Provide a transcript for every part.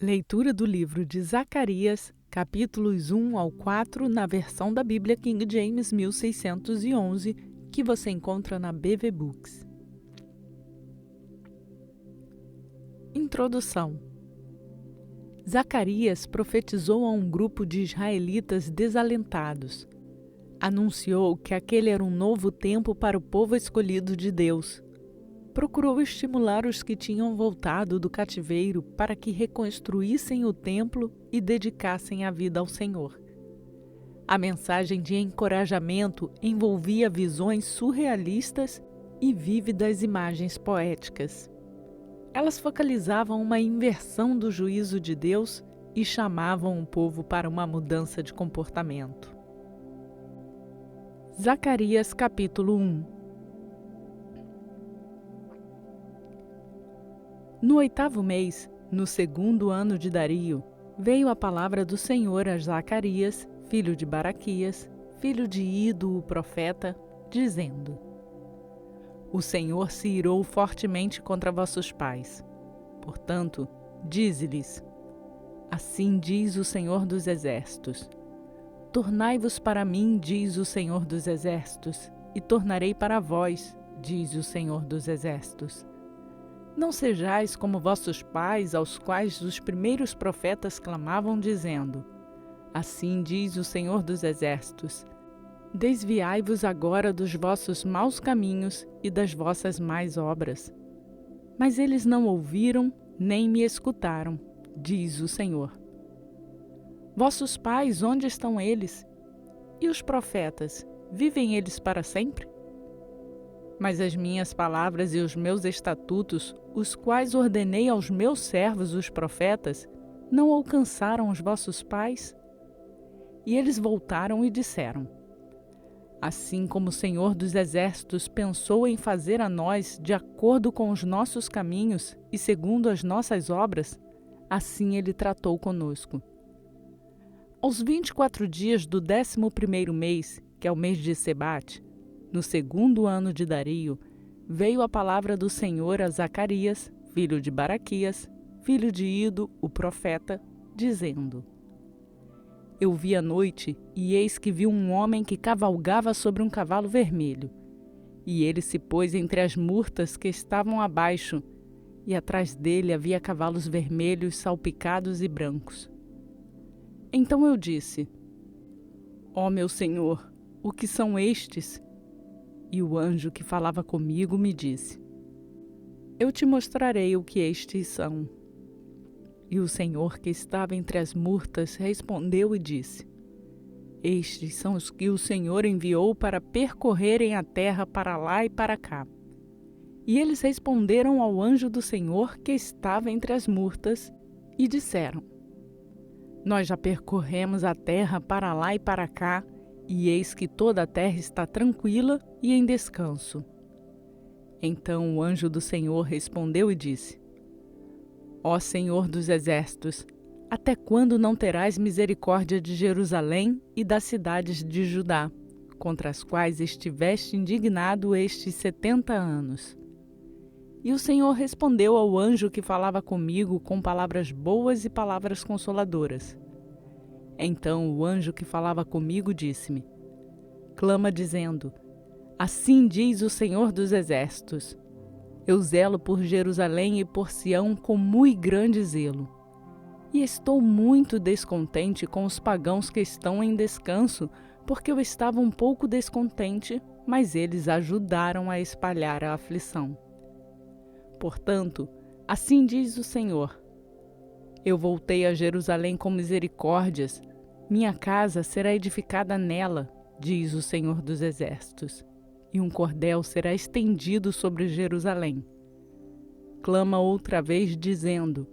Leitura do livro de Zacarias, capítulos 1 ao 4, na versão da Bíblia King James 1611, que você encontra na BV Books. Introdução. Zacarias profetizou a um grupo de israelitas desalentados. Anunciou que aquele era um novo tempo para o povo escolhido de Deus. Procurou estimular os que tinham voltado do cativeiro para que reconstruíssem o templo e dedicassem a vida ao Senhor. A mensagem de encorajamento envolvia visões surrealistas e vívidas imagens poéticas. Elas focalizavam uma inversão do juízo de Deus e chamavam o povo para uma mudança de comportamento. Zacarias capítulo 1. No 8º mês, no 2º ano de Dario, veio a palavra do Senhor a Zacarias, filho de Baraquias, filho de Ido, o profeta, dizendo: O Senhor se irou fortemente contra vossos pais. Portanto, dize-lhes: Assim diz o Senhor dos Exércitos: Tornai-vos para mim, diz o Senhor dos Exércitos, e tornarei para vós, diz o Senhor dos Exércitos. Não sejais como vossos pais, aos quais os primeiros profetas clamavam, dizendo: Assim diz o Senhor dos Exércitos: Desviai-vos agora dos vossos maus caminhos e das vossas más obras. Mas eles não ouviram, nem me escutaram, diz o Senhor. Vossos pais, onde estão eles? E os profetas, vivem eles para sempre? Mas as minhas palavras e os meus estatutos, os quais ordenei aos meus servos os profetas, não alcançaram os vossos pais? E eles voltaram e disseram: Assim como o Senhor dos Exércitos pensou em fazer a nós de acordo com os nossos caminhos e segundo as nossas obras, assim ele tratou conosco. Aos 24 dias do 11º mês, que é o mês de Sebate, no 2º ano de Dario, veio a palavra do Senhor a Zacarias, filho de Baraquias, filho de Ido, o profeta, dizendo: Eu vi à noite, e eis que vi um homem que cavalgava sobre um cavalo vermelho. E ele se pôs entre as murtas que estavam abaixo, e atrás dele havia cavalos vermelhos, salpicados e brancos. Então eu disse: Ó meu Senhor, o que são estes? E o anjo que falava comigo me disse: Eu te mostrarei o que estes são. E o Senhor que estava entre as murtas respondeu e disse: Estes são os que o Senhor enviou para percorrerem a terra para lá e para cá. E eles responderam ao anjo do Senhor que estava entre as murtas e disseram: Nós já percorremos a terra para lá e para cá, e eis que toda a terra está tranquila e em descanso. Então o anjo do Senhor respondeu e disse: Ó Senhor dos Exércitos, até quando não terás misericórdia de Jerusalém e das cidades de Judá, contra as quais estiveste indignado estes 70 anos? E o Senhor respondeu ao anjo que falava comigo com palavras boas e palavras consoladoras. Então o anjo que falava comigo disse-me: Clama dizendo: Assim diz o Senhor dos Exércitos: Eu zelo por Jerusalém e por Sião com muito grande zelo. E estou muito descontente com os pagãos que estão em descanso, porque eu estava um pouco descontente, mas eles ajudaram a espalhar a aflição. Portanto, assim diz o Senhor: Eu voltei a Jerusalém com misericórdias, minha casa será edificada nela, diz o Senhor dos Exércitos, e um cordel será estendido sobre Jerusalém. Clama outra vez, dizendo: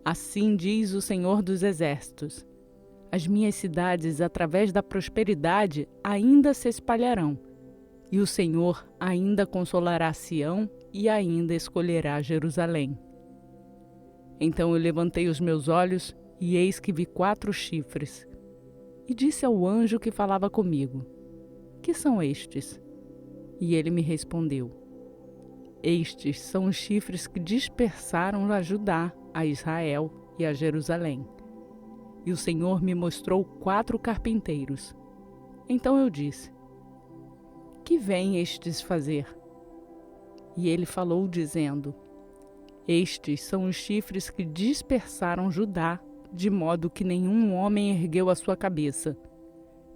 Assim diz o Senhor dos Exércitos: As minhas cidades, através da prosperidade, ainda se espalharão, e o Senhor ainda consolará Sião e ainda escolherá Jerusalém. Então eu levantei os meus olhos, e eis que vi 4 chifres. E disse ao anjo que falava comigo: Que são estes? E ele me respondeu: Estes são os chifres que dispersaram a Judá, a Israel e a Jerusalém. E o Senhor me mostrou 4 carpinteiros. Então eu disse: que vêm estes fazer? E ele falou, dizendo: estes são os chifres que dispersaram Judá, de modo que nenhum homem ergueu a sua cabeça.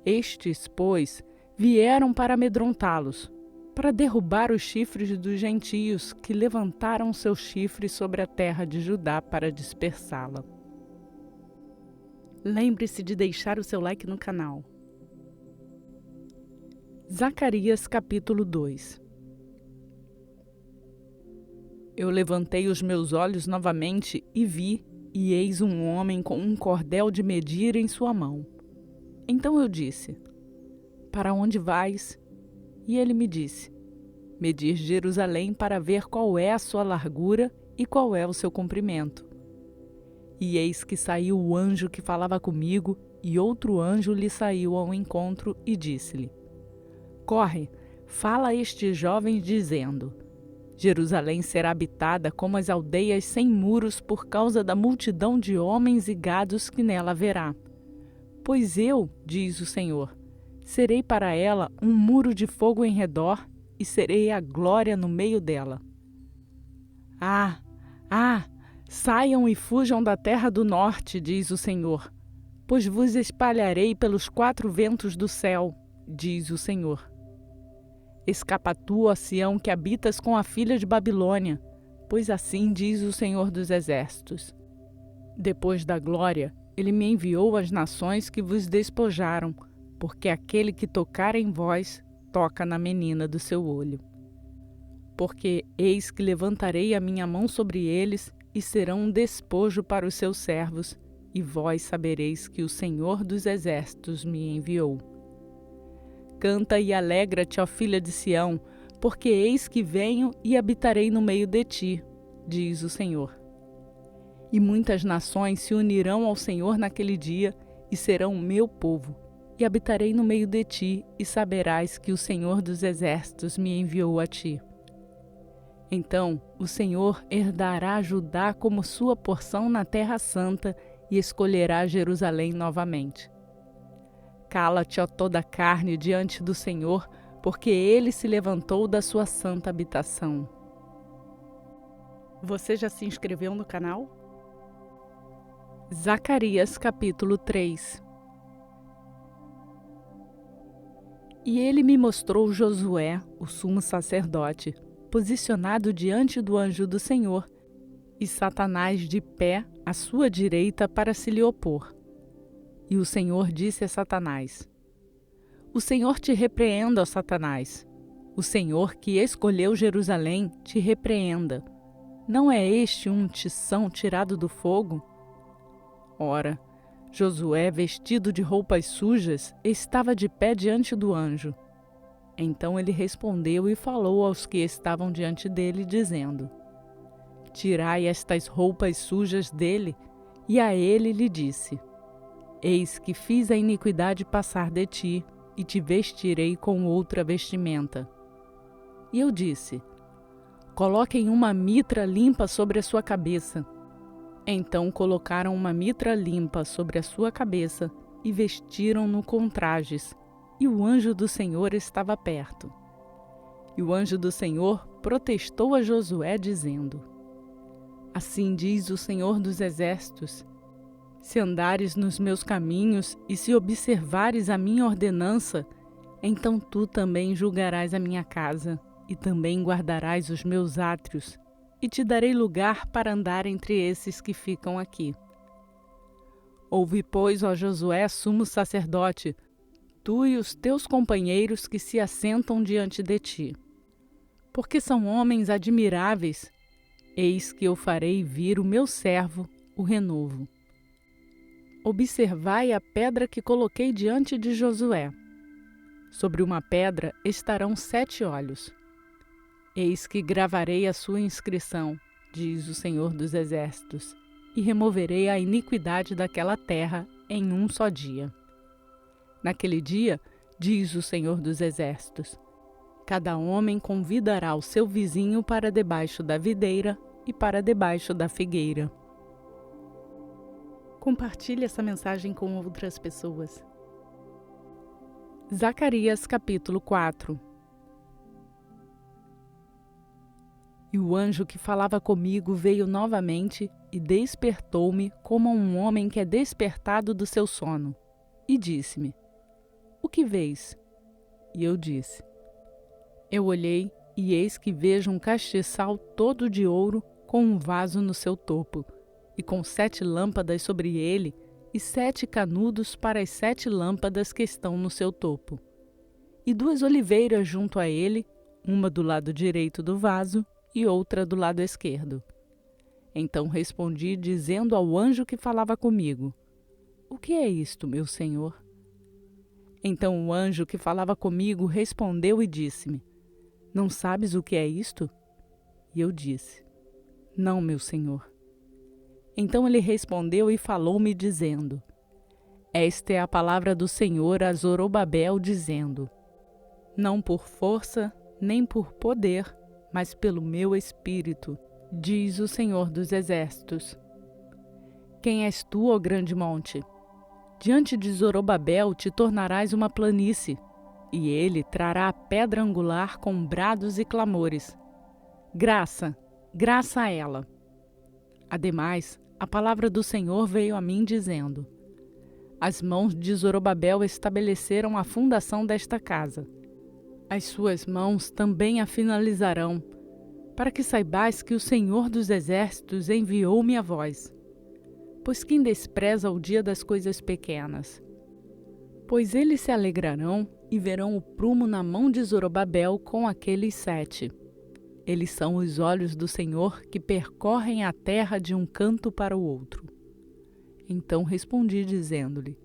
Estes, pois, vieram para amedrontá-los, para derrubar os chifres dos gentios que levantaram seus chifres sobre a terra de Judá para dispersá-la. Lembre-se de deixar o seu like no canal. Zacarias capítulo 2. Eu levantei os meus olhos novamente e vi, e eis um homem com um cordel de medir em sua mão. Então eu disse: para onde vais? E ele me disse: medir Jerusalém para ver qual é a sua largura e qual é o seu comprimento. E eis que saiu o anjo que falava comigo, e outro anjo lhe saiu ao encontro e disse-lhe: corre, fala a estes jovens dizendo: Jerusalém será habitada como as aldeias sem muros por causa da multidão de homens e gados que nela haverá. Pois eu, diz o Senhor, serei para ela um muro de fogo em redor e serei a glória no meio dela. Saiam e fujam da terra do norte, diz o Senhor, pois vos espalharei pelos 4 ventos do céu, diz o Senhor. Escapa tu, ó Sião, que habitas com a filha de Babilônia, pois assim diz o Senhor dos Exércitos. Depois da glória, ele me enviou às nações que vos despojaram, porque aquele que tocar em vós, toca na menina do seu olho. Porque eis que levantarei a minha mão sobre eles, e serão um despojo para os seus servos, e vós sabereis que o Senhor dos Exércitos me enviou. Canta e alegra-te, ó filha de Sião, porque eis que venho e habitarei no meio de ti, diz o Senhor. E muitas nações se unirão ao Senhor naquele dia, e serão o meu povo, e habitarei no meio de ti, e saberás que o Senhor dos Exércitos me enviou a ti. Então o Senhor herdará Judá como sua porção na terra santa, e escolherá Jerusalém novamente. Cala-te, ó toda a carne, diante do Senhor, porque ele se levantou da sua santa habitação. Você já se inscreveu no canal? Zacarias capítulo 3. E ele me mostrou Josué, o sumo sacerdote, posicionado diante do anjo do Senhor, e Satanás de pé à sua direita para se lhe opor. E o Senhor disse a Satanás: o Senhor te repreenda, ó Satanás. O Senhor que escolheu Jerusalém te repreenda. Não é este um tição tirado do fogo? Ora, Josué, vestido de roupas sujas, estava de pé diante do anjo. Então ele respondeu e falou aos que estavam diante dele, dizendo: tirai estas roupas sujas dele. E a ele lhe disse: eis que fiz a iniquidade passar de ti, e te vestirei com outra vestimenta. E eu disse: coloquem uma mitra limpa sobre a sua cabeça. Então colocaram uma mitra limpa sobre a sua cabeça e vestiram-no com trajes, e o anjo do Senhor estava perto. E o anjo do Senhor protestou a Josué, dizendo: assim diz o Senhor dos Exércitos: se andares nos meus caminhos e se observares a minha ordenança, então tu também julgarás a minha casa, e também guardarás os meus átrios, e te darei lugar para andar entre esses que ficam aqui. Ouve, pois, ó Josué, sumo sacerdote, tu e os teus companheiros que se assentam diante de ti. Porque são homens admiráveis, eis que eu farei vir o meu servo, o renovo. Observai a pedra que coloquei diante de Josué. Sobre uma pedra estarão 7 olhos. Eis que gravarei a sua inscrição, diz o Senhor dos Exércitos, e removerei a iniquidade daquela terra em um só dia. Naquele dia, diz o Senhor dos Exércitos, cada homem convidará o seu vizinho para debaixo da videira e para debaixo da figueira. Compartilhe essa mensagem com outras pessoas. Zacarias capítulo 4. E o anjo que falava comigo veio novamente e despertou-me como um homem que é despertado do seu sono. E disse-me: O que vês? E eu disse: Eu olhei, e eis que vejo um castiçal todo de ouro, com um vaso no seu topo, e com 7 lâmpadas sobre ele, e 7 canudos para as 7 lâmpadas que estão no seu topo. E 2 oliveiras junto a ele, uma do lado direito do vaso, e outra do lado esquerdo. Então respondi, dizendo ao anjo que falava comigo: O que é isto, meu senhor? Então o anjo que falava comigo respondeu e disse-me: Não sabes o que é isto? E eu disse: Não, meu senhor. Então ele respondeu e falou-me, dizendo: Esta é a palavra do Senhor a Zorobabel, dizendo: Não por força, nem por poder, mas pelo meu espírito, diz o Senhor dos Exércitos. Quem és tu, ó grande monte? Diante de Zorobabel te tornarás uma planície, e ele trará a pedra angular com brados e clamores. Graça, graça a ela. Ademais, a palavra do Senhor veio a mim dizendo: As mãos de Zorobabel estabeleceram a fundação desta casa. As suas mãos também a finalizarão, para que saibais que o Senhor dos Exércitos enviou-me a vós. Pois quem despreza o dia das coisas pequenas? Pois eles se alegrarão e verão o prumo na mão de Zorobabel com aqueles 7. Eles são os olhos do Senhor que percorrem a terra de um canto para o outro. Então respondi, dizendo-lhe: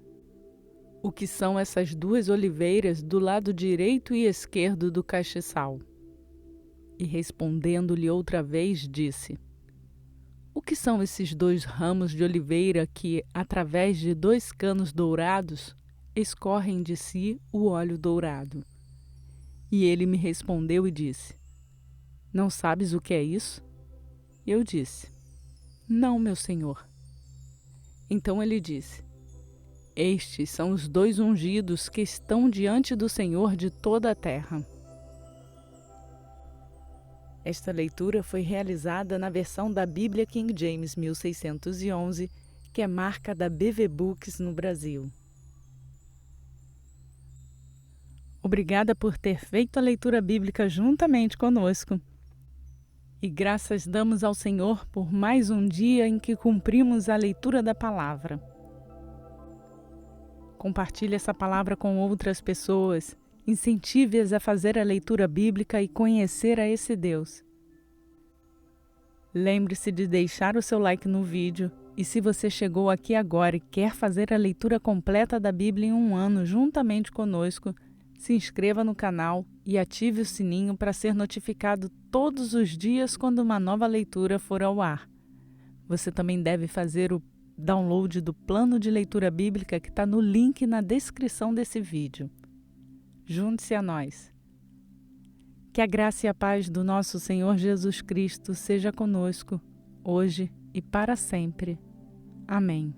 O que são essas 2 oliveiras do lado direito e esquerdo do castiçal? E respondendo-lhe outra vez, disse: O que são esses 2 ramos de oliveira que, através de 2 canos dourados, escorrem de si o óleo dourado? E ele me respondeu e disse: Não sabes o que é isso? Eu disse: Não, meu senhor. Então ele disse: Estes são os 2 ungidos que estão diante do Senhor de toda a terra. Esta leitura foi realizada na versão da Bíblia King James 1611, que é marca da BV Books no Brasil. Obrigada por ter feito a leitura bíblica juntamente conosco. E graças damos ao Senhor por mais um dia em que cumprimos a leitura da palavra. Compartilhe essa palavra com outras pessoas. Incentive-as a fazer a leitura bíblica e conhecer a esse Deus. Lembre-se de deixar o seu like no vídeo e se você chegou aqui agora e quer fazer a leitura completa da Bíblia em um ano juntamente conosco, se inscreva no canal e ative o sininho para ser notificado todos os dias quando uma nova leitura for ao ar. Você também deve fazer o download do plano de leitura bíblica que está no link na descrição desse vídeo. Junte-se a nós. Que a graça e a paz do nosso Senhor Jesus Cristo seja conosco, hoje e para sempre. Amém.